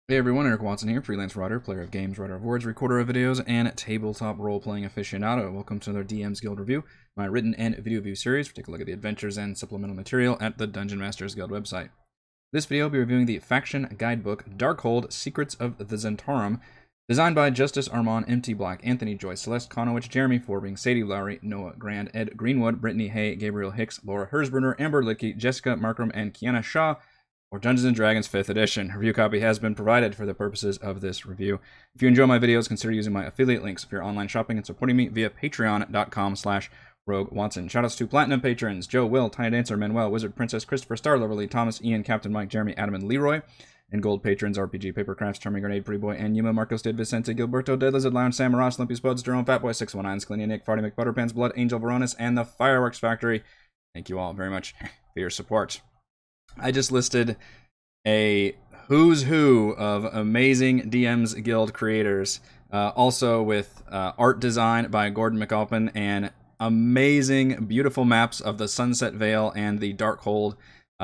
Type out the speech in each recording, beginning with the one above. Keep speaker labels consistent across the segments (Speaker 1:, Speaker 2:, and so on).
Speaker 1: Hey everyone, Eric Watson here, freelance writer, player of games, writer of words, recorder of videos, and tabletop role-playing aficionado. Welcome to another DM's Guild review, my written and video review series. We take a look at the adventures and supplemental material at the Dungeon Masters Guild website. This video will be reviewing the faction guidebook, Darkhold, Secrets of the Zhentarim, designed by Justice, Arman, MT Black, Anthony, Joyce, Celeste, Conowitch, Jeremy, Forbing, Sadie, Lowry, Noah, Grand, Ed, Greenwood, Brittney, Hay, Gabriel, Hicks, Laura, Hirsbrunner, Amber, Litke, Jessica, Marcrum, and Kienna Shaw, or Dungeons & Dragons 5th edition. A review copy has been provided for the purposes of this review. If you enjoy my videos, consider using my affiliate links for your online shopping and supporting me via patreon.com/RogueWatson. Shoutouts to Platinum patrons: Joe, Will, Tiny Dancer, Manuel, Wizard, Princess, Christopher, Star, Loverly, Thomas, Ian, Captain Mike, Jeremy, Adam, and Leroy. And gold patrons: RPG, Papercrafts, Charming Grenade, Pretty Boy, and Yuma, Marcos, Did, Vicente, Gilberto, Dead Lizard, Lounge, Sam, Ross, Limpy Spuds, Jerome, Fatboy, 619, Scalini, Nick, Farty, McButterpants, Blood, Angel, Veronis, and the Fireworks Factory. Thank you all very much for your support. I just listed a who's who of amazing DM's Guild creators, also with art design by Gordon McAlpin and amazing, beautiful maps of the Sunset Vale and the Darkhold,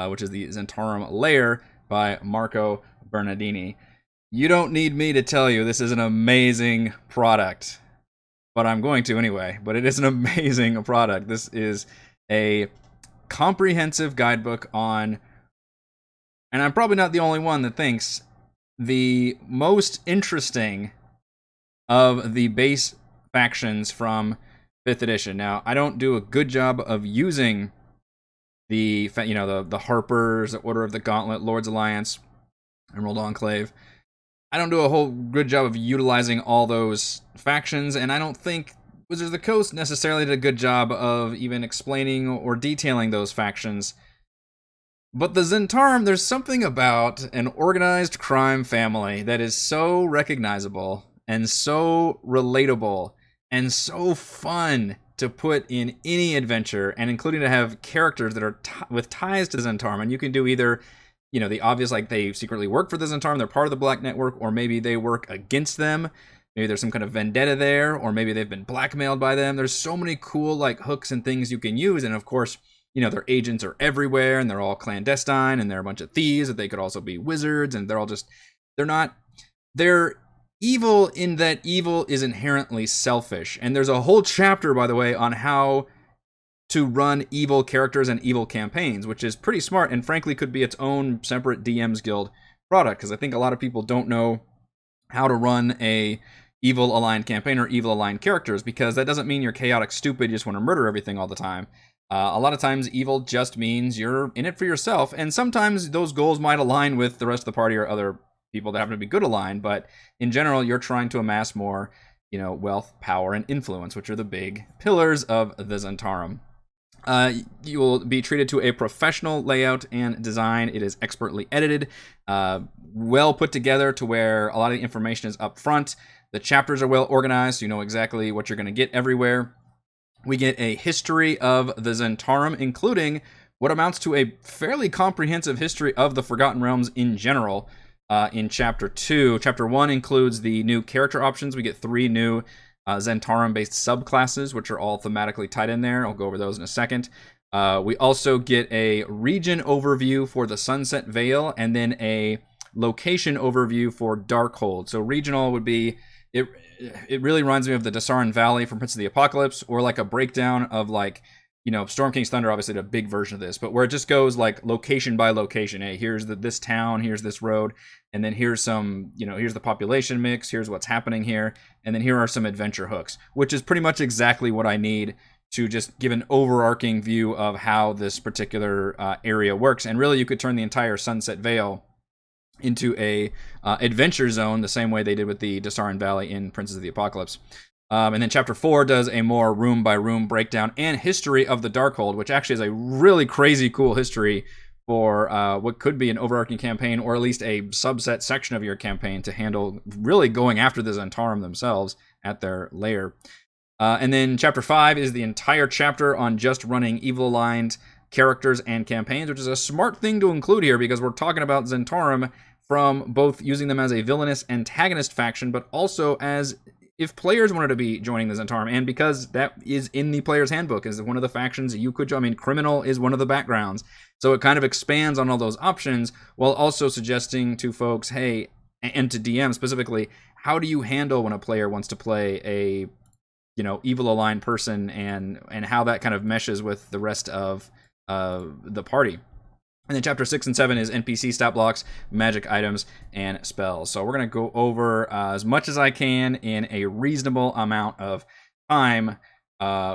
Speaker 1: which is the Zhentarim lair, by Marco Bernadini. You don't need me to tell you this is an amazing product, but I'm going to anyway. But it is an amazing product. This is a comprehensive guidebook on, and I'm probably not the only one that thinks, the most interesting of the base factions from 5th edition. Now, I don't do a good job of using the Harpers, the Order of the Gauntlet, Lord's Alliance, Emerald Enclave. I don't do a whole good job of utilizing all those factions, and I don't think Wizards of the Coast necessarily did a good job of even explaining or detailing those factions. But the Zhentarim, there's something about an organized crime family that is so recognizable and so relatable and so fun to put in any adventure, and including to have characters that are with ties to the Zhentarim. And you can do either, the obvious, like they secretly work for the Zhentarim, they're part of the Black Network, or maybe they work against them. Maybe there's some kind of vendetta there, or maybe they've been blackmailed by them. There's so many cool hooks and things you can use, and of course, their agents are everywhere, and they're all clandestine, and they're a bunch of thieves, that they could also be wizards, and they're evil in that evil is inherently selfish. And there's a whole chapter, by the way, on how to run evil characters and evil campaigns, which is pretty smart, and frankly could be its own separate DM's Guild product, because I think a lot of people don't know how to run a evil aligned campaign or evil aligned characters, because that doesn't mean you're chaotic stupid, you just want to murder everything all the time. A lot of times evil just means you're in it for yourself, and sometimes those goals might align with the rest of the party or other people that happen to be good aligned, but in general you're trying to amass more, wealth, power, and influence, which are the big pillars of the Zhentarim. You will be treated to a professional layout and design. It is expertly edited, well put together to where a lot of the information is up front. The chapters are well organized, so you know exactly what you're going to get everywhere. We get a history of the Zhentarim, including what amounts to a fairly comprehensive history of the Forgotten Realms in general, in Chapter 2. Chapter 1 includes the new character options. We get 3 new Zhentarim-based subclasses, which are all thematically tied in there. I'll go over those in a second. We also get a region overview for the Sunset Vale, and then a location overview for Darkhold. So regional would be, it really reminds me of the Dasaran Valley from Prince of the Apocalypse, or like a breakdown of Storm King's Thunder, obviously a big version of this, but where it just goes location by location. Hey, here's this town, here's this road, and then here's here's the population mix, here's what's happening here, and then here are some adventure hooks, which is pretty much exactly what I need to just give an overarching view of how this particular area works. And really, you could turn the entire Sunset Vale into a adventure zone, the same way they did with the Dasaran Valley in Princes of the Apocalypse. And then Chapter 4 does a more room-by-room breakdown and history of the Darkhold, which actually is a really crazy cool history for what could be an overarching campaign, or at least a subset section of your campaign to handle really going after the Zhentarim themselves at their lair. And then Chapter 5 is the entire chapter on just running evil-aligned characters and campaigns, which is a smart thing to include here, because we're talking about Zhentarim from both using them as a villainous antagonist faction, but also as if players wanted to be joining the Zhentarim, and because that is in the player's handbook as one of the factions you could join. Criminal is one of the backgrounds, so it kind of expands on all those options, while also suggesting to folks, hey, and to DM specifically, how do you handle when a player wants to play a evil aligned person, and how that kind of meshes with the rest of the party. And then chapter 6 and 7 is NPC stat blocks, magic items, and spells. So we're going to go over as much as I can in a reasonable amount of time,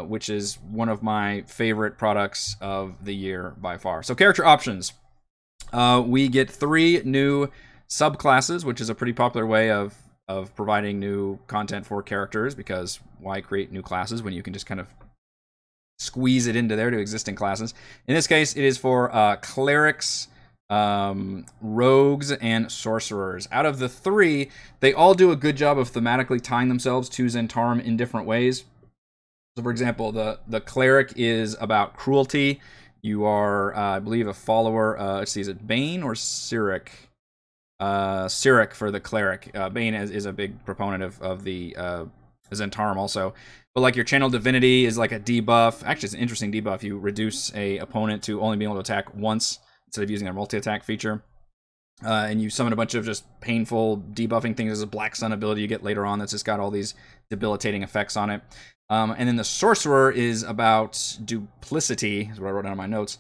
Speaker 1: which is one of my favorite products of the year by far. So character options. We get 3 new subclasses, which is a pretty popular way of providing new content for characters, because why create new classes when you can just kind of squeeze it into there to existing classes. In this case, it is for clerics, rogues, and sorcerers. Out of the 3, they all do a good job of thematically tying themselves to Zhentarim in different ways. So, for example, the cleric is about cruelty. You are, I believe, a follower. Let's see, is it Bane or Cyric? Cyric for the cleric. Bane is a big proponent of the Zhentarim also. But like your channel divinity is like a debuff. Actually, it's an interesting debuff. You reduce a opponent to only being able to attack once instead of using their multi-attack feature. And you summon a bunch of just painful debuffing things. There's a Black Sun ability you get later on that's just got all these debilitating effects on it. And then the sorcerer is about duplicity, is what I wrote down in my notes.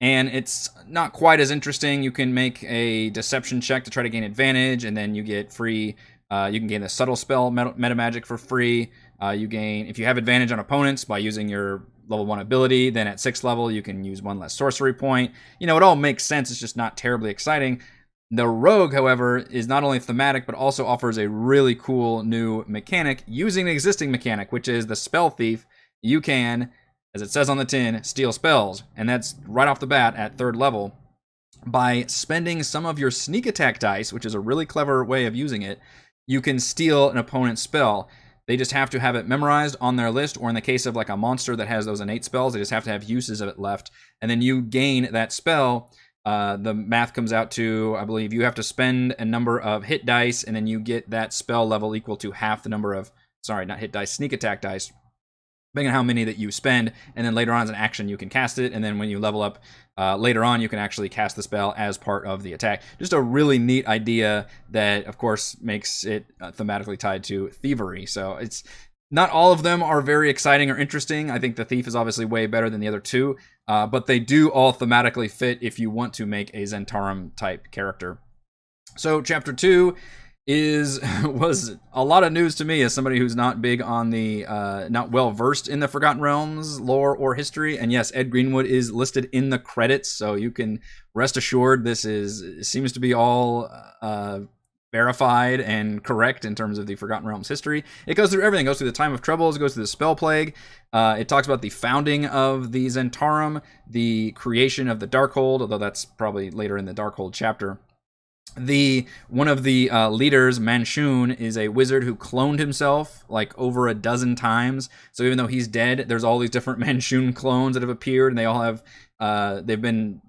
Speaker 1: And it's not quite as interesting. You can make a deception check to try to gain advantage, and then you get free. You can gain the subtle spell meta magic for free. You gain, if you have advantage on opponents by using your level 1 ability, then at 6th level you can use 1 less sorcery point. It all makes sense. It's just not terribly exciting. The rogue, however, is not only thematic, but also offers a really cool new mechanic using the existing mechanic, which is the spell thief. You can, as it says on the tin, steal spells. And that's right off the bat at 3rd level. By spending some of your sneak attack dice, which is a really clever way of using it, you can steal an opponent's spell. They just have to have it memorized on their list, or in the case of like a monster that has those innate spells, they just have to have uses of it left. And then you gain that spell. The math comes out to, I believe, you have to spend a number of hit dice, and then you get that spell level equal to half the number of, sorry, not hit dice, sneak attack dice, depending on how many that you spend. And then later on as an action, you can cast it. And then when you level up later on, you can actually cast the spell as part of the attack. Just a really neat idea that, of course, makes it thematically tied to thievery. So it's not all of them are very exciting or interesting. I think the thief is obviously way better than the other 2, but they do all thematically fit if you want to make a Zhentarim type character. So chapter 2 was a lot of news to me as somebody who's not big on the not well versed in the Forgotten Realms lore or history. And yes, Ed Greenwood is listed in the credits, so you can rest assured this seems to be all verified and correct in terms of the Forgotten Realms history. It goes through everything. It goes through the Time of Troubles, it goes through the Spell Plague. It talks about the founding of the Zhentarim, the creation of the Darkhold, although that's probably later in the Darkhold chapter. One of the leaders, Manshun, is a wizard who cloned himself like over a dozen times. So even though he's dead, there's all these different Manshun clones that have appeared, and they all have they've been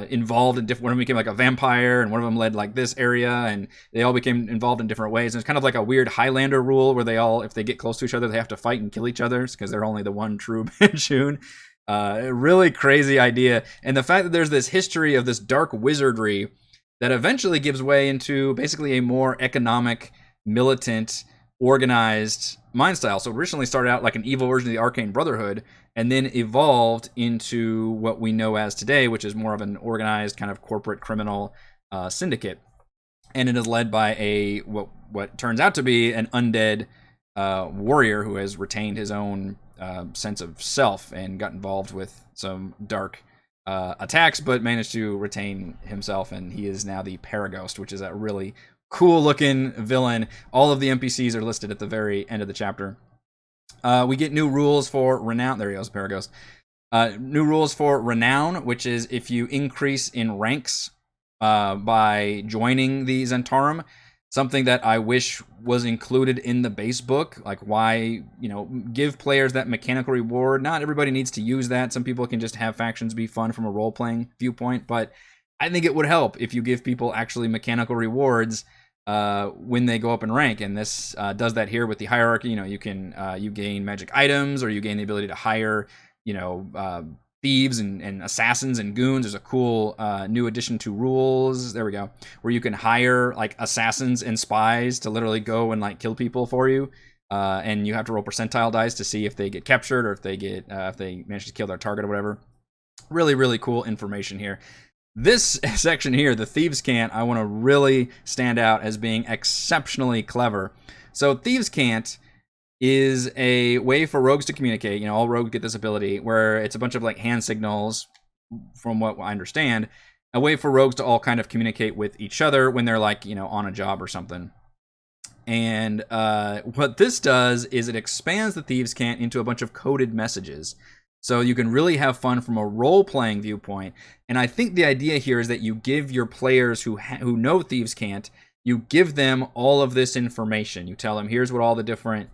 Speaker 1: involved in different. One of them became like a vampire, and one of them led like this area, and they all became involved in different ways. And it's kind of like a weird Highlander rule where they all, if they get close to each other, they have to fight and kill each other because they're only the one true Manshun. Really crazy idea, and the fact that there's this history of this dark wizardry that eventually gives way into basically a more economic, militant, organized mind style. So it originally started out like an evil version of the Arcane Brotherhood, and then evolved into what we know as today, which is more of an organized kind of corporate criminal syndicate. And it is led by what turns out to be an undead warrior who has retained his own sense of self and got involved with some dark attacks, but managed to retain himself, and he is now the Paraghost, which is a really cool looking villain. All of the NPCs are listed at the very end of the chapter. We get new rules for Renown. There he goes, Paraghost. New rules for Renown, which is if you increase in ranks by joining the Zhentarim. Something that I wish was included in the base book. Like, why, give players that mechanical reward. Not everybody needs to use that. Some people can just have factions be fun from a role-playing viewpoint, but I think it would help if you give people actually mechanical rewards when they go up in rank, and this does that here with the hierarchy. You gain magic items, or you gain the ability to hire, thieves and assassins and goons. There's a cool new addition to rules. There we go. Where you can hire like assassins and spies to literally go and like kill people for you. And you have to roll percentile dice to see if they get captured or if they manage to kill their target or whatever. Really, really cool information here. This section here, the Thieves' Cant, I want to really stand out as being exceptionally clever. So Thieves' Cant is a way for rogues to communicate. You know, all rogues get this ability where it's a bunch of like hand signals, from what I understand, a way for rogues to all kind of communicate with each other when they're like, you know, on a job or something. And what this does is it expands the Thieves' Cant into a bunch of coded messages. So you can really have fun from a role-playing viewpoint. And I think the idea here is that you give your players who know Thieves' Cant, you give them all of this information. You tell them, here's what all the different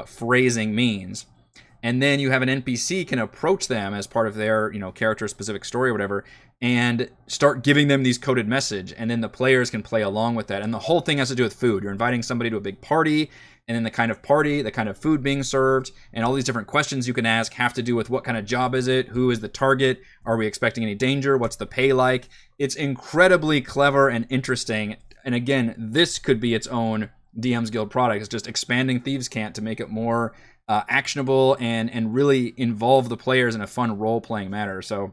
Speaker 1: phrasing means. And then you have an NPC can approach them as part of their, you know, character-specific story or whatever, and start giving them these coded message. And then the players can play along with that. And the whole thing has to do with food. You're inviting somebody to a big party, and then the kind of party, the kind of food being served, and all these different questions you can ask have to do with what kind of job is it, who is the target, are we expecting any danger, what's the pay like. It's incredibly clever and interesting. And again, this could be its own DM's Guild product. It's just expanding Thieves' Cant to make it more actionable and really involve the players in a fun role-playing manner. So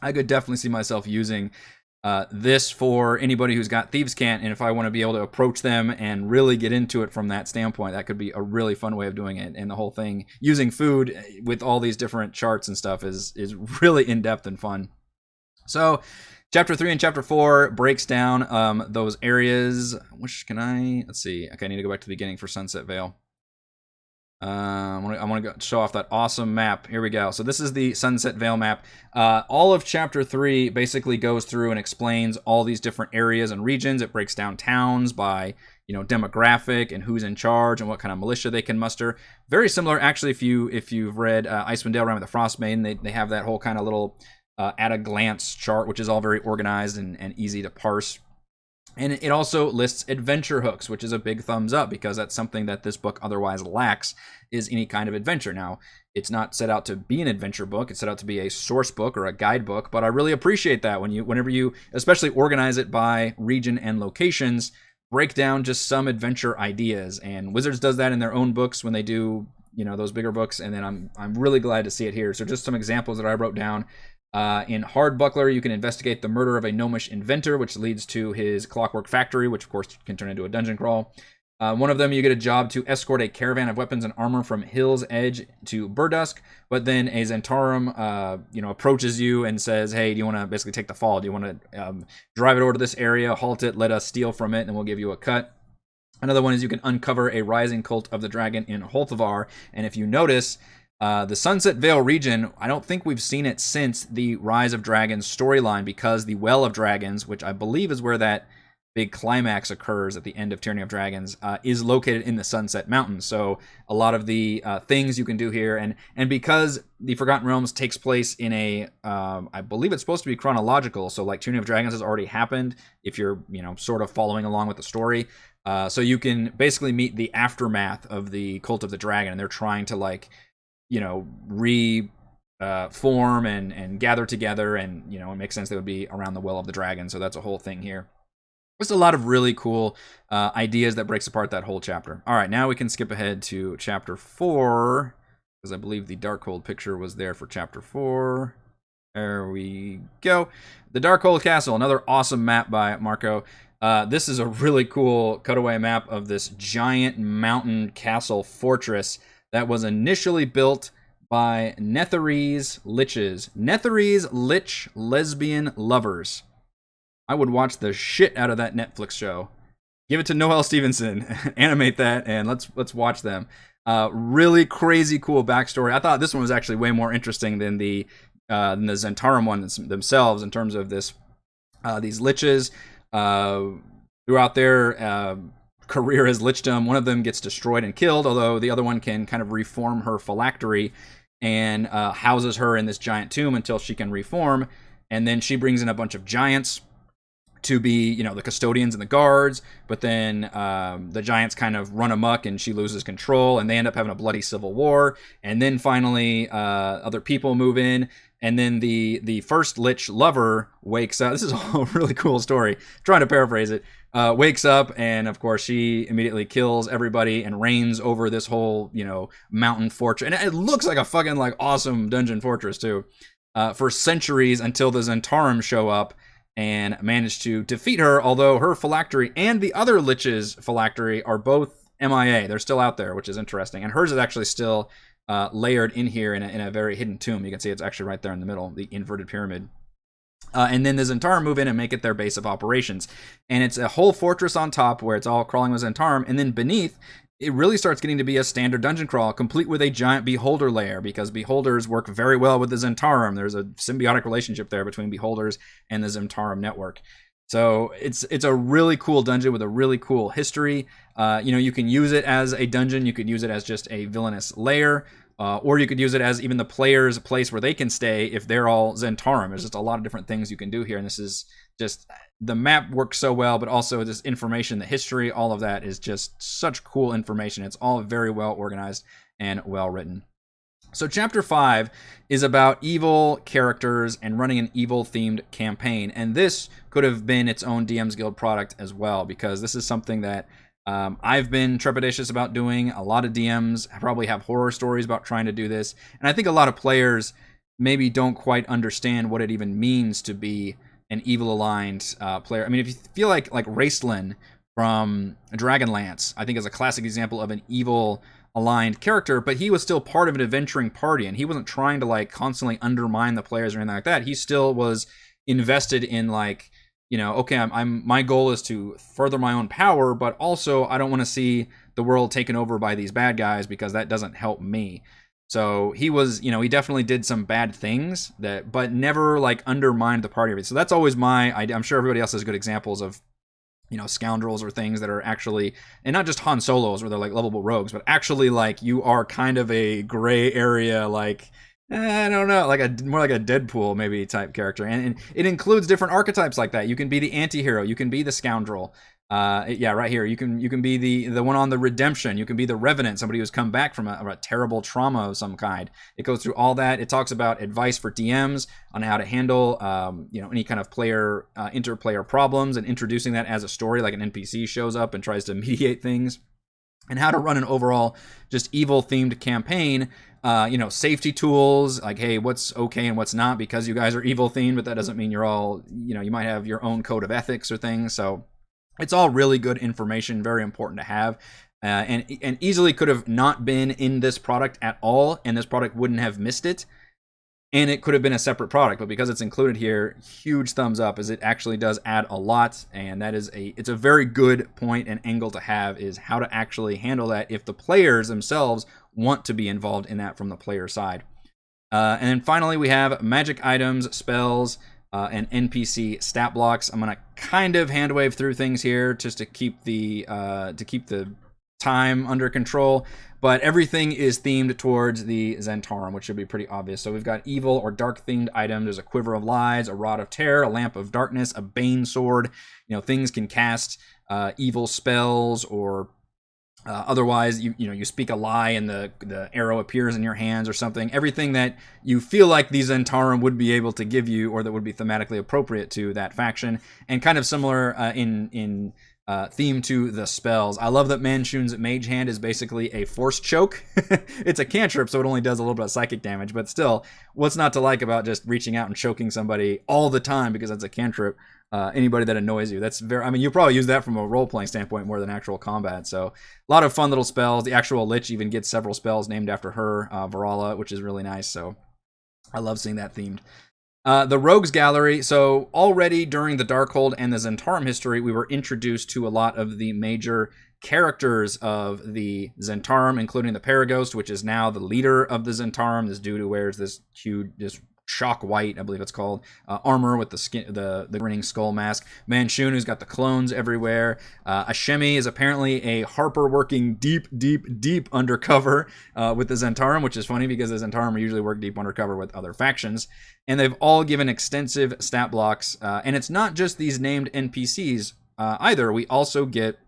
Speaker 1: I could definitely see myself using this for anybody who's got Thieves' Cant, and if I want to be able to approach them and really get into it from that standpoint, that could be a really fun way of doing it. And the whole thing, using food with all these different charts and stuff, is really in-depth and fun. So Chapter 3 and Chapter 4 breaks down those areas. Let's see. Okay, I need to go back to the beginning for Sunset Vale. I want to show off that awesome map. Here we go. So this is the Sunset Vale map. All of Chapter 3 basically goes through and explains all these different areas and regions. It breaks down towns by, you know, demographic and who's in charge and what kind of militia they can muster. Very similar, actually, if you've read Icewind Dale, Rime of the Frostmaiden, they have that whole kind of little at a glance chart, which is all very organized and easy to parse. And it also lists adventure hooks, which is a big thumbs up because that's something that this book otherwise lacks, is any kind of adventure. Now, it's not set out to be an adventure book. It's set out to be a source book or a guidebook, but I really appreciate that whenever you especially organize it by region and locations, break down just some adventure ideas. And Wizards does that in their own books when they do, you know, those bigger books, and then I'm really glad to see it here. So just some examples that I wrote down. In Hardbuckler, you can investigate the murder of a gnomish inventor, which leads to his clockwork factory, which of course can turn into a dungeon crawl. One of them, you get a job to escort a caravan of weapons and armor from Hill's Edge to Burdusk, but then a Zhentarim, approaches you and says, hey, do you want to basically take the fall? Do you want to drive it over to this area, halt it, let us steal from it, and we'll give you a cut? Another one is you can uncover a rising cult of the dragon in Holthavar, and if you notice, the Sunset Vale region, I don't think we've seen it since the Rise of Dragons storyline, because the Well of Dragons, which I believe is where that big climax occurs at the end of Tyranny of Dragons, is located in the Sunset Mountains. So a lot of the things you can do here, and because the Forgotten Realms takes place in a, I believe it's supposed to be chronological, so like Tyranny of Dragons has already happened if you're, you know, sort of following along with the story. So you can basically meet the aftermath of the Cult of the Dragon, and they're trying to, like, you know, reform and gather together, and, you know, it makes sense they would be around the Well of the Dragon, so that's a whole thing here. Just a lot of really cool ideas that breaks apart that whole chapter. All right, now we can skip ahead to Chapter 4, because I believe the Darkhold picture was there for Chapter 4. There we go. The Darkhold Castle, another awesome map by Marco. This is a really cool cutaway map of this giant mountain castle fortress that was initially built by Netherese Liches. Netherese Lich lesbian lovers. I would watch the shit out of that Netflix show. Give it to Noelle Stevenson, animate that, and let's watch them. Really crazy cool backstory. I thought this one was actually way more interesting than the Zhentarim ones themselves, in terms of this these liches throughout their career as lichdom. One of them gets destroyed and killed, although the other one can kind of reform her phylactery and houses her in this giant tomb until she can reform. And then she brings in a bunch of giants to be, you know, the custodians and the guards, but then the giants kind of run amok and she loses control, and they end up having a bloody civil war. And then finally other people move in, And then the first Lich lover wakes up. This is a really cool story. I'm trying to paraphrase it. Wakes up, and of course she immediately kills everybody and reigns over this whole, mountain fortress. And it looks like a fucking awesome dungeon fortress too. For centuries until the Zhentarim show up and manage to defeat her. Although her phylactery and the other Lich's phylactery are both MIA. They're still out there, which is interesting. And hers is actually still layered in here in a very hidden tomb. You can see it's actually right there in the middle, the inverted pyramid. And then the Zhentarim move in and make it their base of operations. And it's a whole fortress on top where it's all crawling with Zhentarim. And then beneath, it really starts getting to be a standard dungeon crawl, complete with a giant beholder layer, because beholders work very well with the Zhentarim. There's a symbiotic relationship there between beholders and the Zhentarim network. So it's a really cool dungeon with a really cool history. You can use it as a dungeon. You could use it as just a villainous lair. Or you could use it as even the player's place where they can stay if they're all Zhentarim. There's just a lot of different things you can do here. And this is just, the map works so well, but also this information, the history, all of that is just such cool information. It's all very well organized and well written. So Chapter 5 is about evil characters and running an evil-themed campaign. And this could have been its own DM's Guild product as well, because this is something that I've been trepidatious about doing. A lot of DMs probably have horror stories about trying to do this. And I think a lot of players maybe don't quite understand what it even means to be an evil-aligned player. I mean, if you feel like Raistlin from Dragonlance, I think is a classic example of an evil-aligned character, but he was still part of an adventuring party, and he wasn't trying to constantly undermine the players or anything like that. He still was invested in okay, my goal is to further my own power, but also I don't want to see the world taken over by these bad guys because that doesn't help me. So he was, he definitely did some bad things but never undermined the party. So that's always my idea. I'm sure everybody else has good examples of, scoundrels or things that are actually, and not just Han Solos where they're lovable rogues, but actually you are kind of a gray area, I don't know, more like a Deadpool maybe type character, and it includes different archetypes like that. You can be the anti-hero, you can be the scoundrel. Right here, you can be the one on the redemption. You can be the revenant, somebody who's come back from a terrible trauma of some kind. It goes through all that. It talks about advice for DMs on how to handle any kind of player interplayer problems, and introducing that as a story, like an NPC shows up and tries to mediate things, and how to run an overall just evil themed campaign. Safety tools, hey, what's okay and what's not, because you guys are evil themed, but that doesn't mean you're all, you might have your own code of ethics or things. So it's all really good information, very important to have, and easily could have not been in this product at all, and this product wouldn't have missed it. And it could have been a separate product, but because it's included here, huge thumbs up, as it actually does add a lot. And that is it's a very good point and angle to have, is how to actually handle that if the players themselves want to be involved in that from the player side. And then finally, we have magic items, spells, and NPC stat blocks. I'm gonna kind of hand wave through things here just to keep the time under control, but everything is themed towards the Zhentarim, which should be pretty obvious. So we've got evil or dark themed items. There's a quiver of lies, a rod of terror, a lamp of darkness, a bane sword. Things can cast evil spells, or otherwise you speak a lie and the arrow appears in your hands or something. Everything that you feel like these Zhentarim would be able to give you, or that would be thematically appropriate to that faction, and kind of similar in theme to the spells. I love that Manshun's Mage Hand is basically a force choke. It's a cantrip, so it only does a little bit of psychic damage, but still, what's not to like about just reaching out and choking somebody all the time because that's a cantrip? Anybody that annoys you, that's you probably use that from a role-playing standpoint more than actual combat. So a lot of fun little spells. The actual Lich even gets several spells named after her, Varala, which is really nice. So I love seeing that themed. The Rogues Gallery. So already during the Darkhold and the Zhentarim history, we were introduced to a lot of the major characters of the Zhentarim, including the Paraghost, which is now the leader of the Zhentarim. This dude who wears this huge, shock white, I believe it's called, armor with the skin, the grinning skull mask. Manshun, who's got the clones everywhere. Ashemi is apparently a Harper working deep undercover with the Zhentarim, which is funny because the Zhentarim usually work deep undercover with other factions. And they've all given extensive stat blocks. And it's not just these named NPCs either. We also get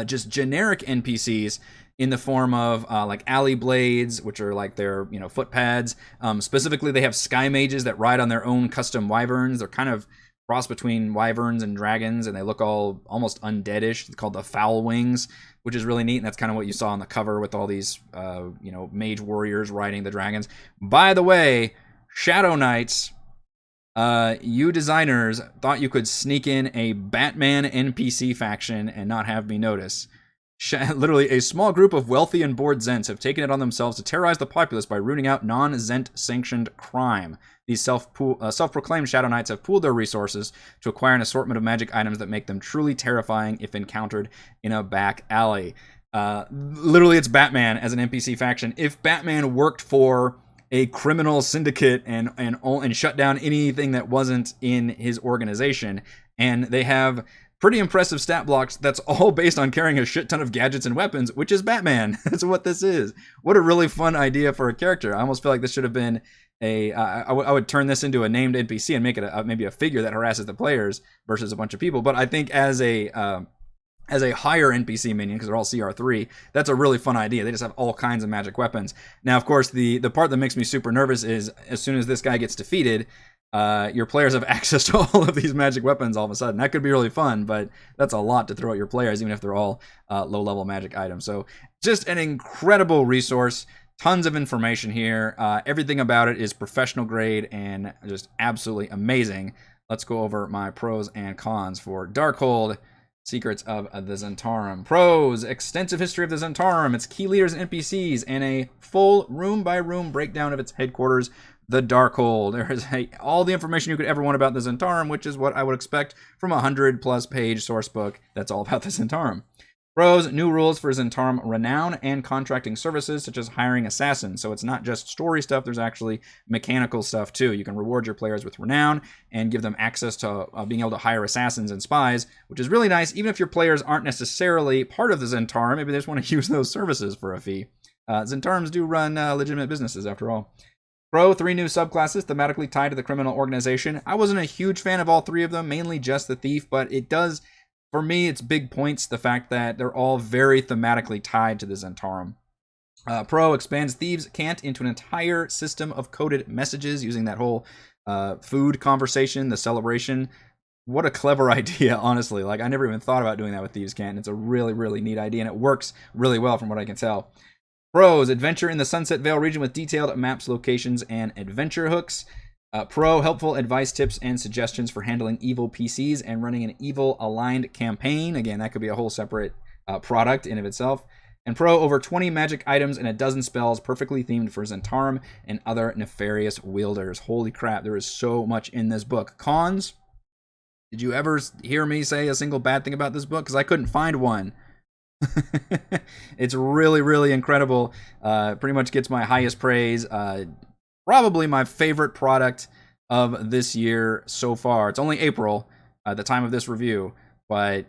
Speaker 1: just generic NPCs in the form of like alley blades, which are like their foot pads. Specifically, they have sky mages that ride on their own custom wyverns. They're kind of cross between wyverns and dragons, and they look all almost undeadish. It's called the Foul Wings, which is really neat, and that's kind of what you saw on the cover with all these mage warriors riding the dragons. By the way, Shadow Knights, you designers thought you could sneak in a Batman NPC faction and not have me notice. Literally, a small group of wealthy and bored Zents have taken it on themselves to terrorize the populace by rooting out non-Zent sanctioned crime. These self-proclaimed Shadow Knights have pooled their resources to acquire an assortment of magic items that make them truly terrifying if encountered in a back alley. Literally, it's Batman as an NPC faction. If Batman worked for a criminal syndicate and shut down anything that wasn't in his organization, and they have pretty impressive stat blocks that's all based on carrying a shit ton of gadgets and weapons, which is Batman. That's what this is. What a really fun idea for a character. I almost feel like this should have been I would turn this into a named NPC and make it maybe a figure that harasses the players versus a bunch of people. But I think as a higher NPC minion, because they're all CR3, that's a really fun idea. They just have all kinds of magic weapons. Now, of course, the part that makes me super nervous is as soon as this guy gets defeated, your players have access to all of these magic weapons all of a sudden. That could be really fun, but that's a lot to throw at your players, even if they're all low-level magic items. So just an incredible resource. Tons of information here. Everything about it is professional grade and just absolutely amazing. Let's go over my pros and cons for Darkhold, Secrets of the Zhentarim. Pros: extensive history of the Zhentarim, its key leaders and NPCs, and a full room-by-room breakdown of its headquarters, the Darkhold. There is all the information you could ever want about the Zhentarim, which is what I would expect from a 100+ page source book that's all about the Zhentarim. Pros: new rules for Zhentarim renown and contracting services, such as hiring assassins. So it's not just story stuff, there's actually mechanical stuff too. You can reward your players with renown and give them access to being able to hire assassins and spies, which is really nice, even if your players aren't necessarily part of the Zhentarim. Maybe they just want to use those services for a fee. Zhentarims do run legitimate businesses, after all. Pro: 3 new subclasses thematically tied to the criminal organization. I wasn't a huge fan of all 3 of them, mainly just the thief, but it does... For me, it's big points, the fact that they're all very thematically tied to the Zhentarim. Pro: expands Thieves' Cant into an entire system of coded messages using that whole food conversation, the celebration. What a clever idea, honestly. Like, I never even thought about doing that with Thieves' Cant. It's a really, really neat idea, and it works really well from what I can tell. Pros: adventure in the Sunset Vale region with detailed maps, locations, and adventure hooks. Pro: helpful advice, tips, and suggestions for handling evil PCs and running an evil-aligned campaign. Again, that could be a whole separate product in of itself. And pro: over 20 magic items and a dozen spells perfectly themed for Zhentarim and other nefarious wielders. Holy crap, there is so much in this book. Cons: did you ever hear me say a single bad thing about this book? Because I couldn't find one. It's really, really incredible. Pretty much gets my highest praise. Probably my favorite product of this year so far. It's only April at the time of this review, but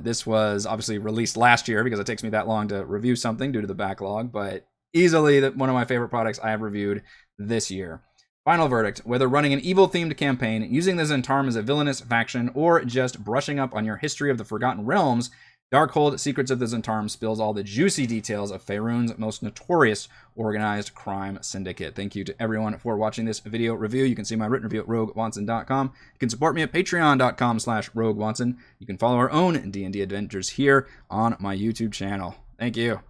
Speaker 1: this was obviously released last year because it takes me that long to review something due to the backlog, but easily one of my favorite products I have reviewed this year. Final verdict: whether running an evil-themed campaign, using the Zhentarim as a villainous faction, or just brushing up on your history of the Forgotten Realms, Darkhold, Secrets of the Zhentarim spills all the juicy details of Faerun's most notorious organized crime syndicate. Thank you to everyone for watching this video review. You can see my written review at roguewatson.com. You can support me at patreon.com/roguewatson. You can follow our own D&D adventures here on my YouTube channel. Thank you.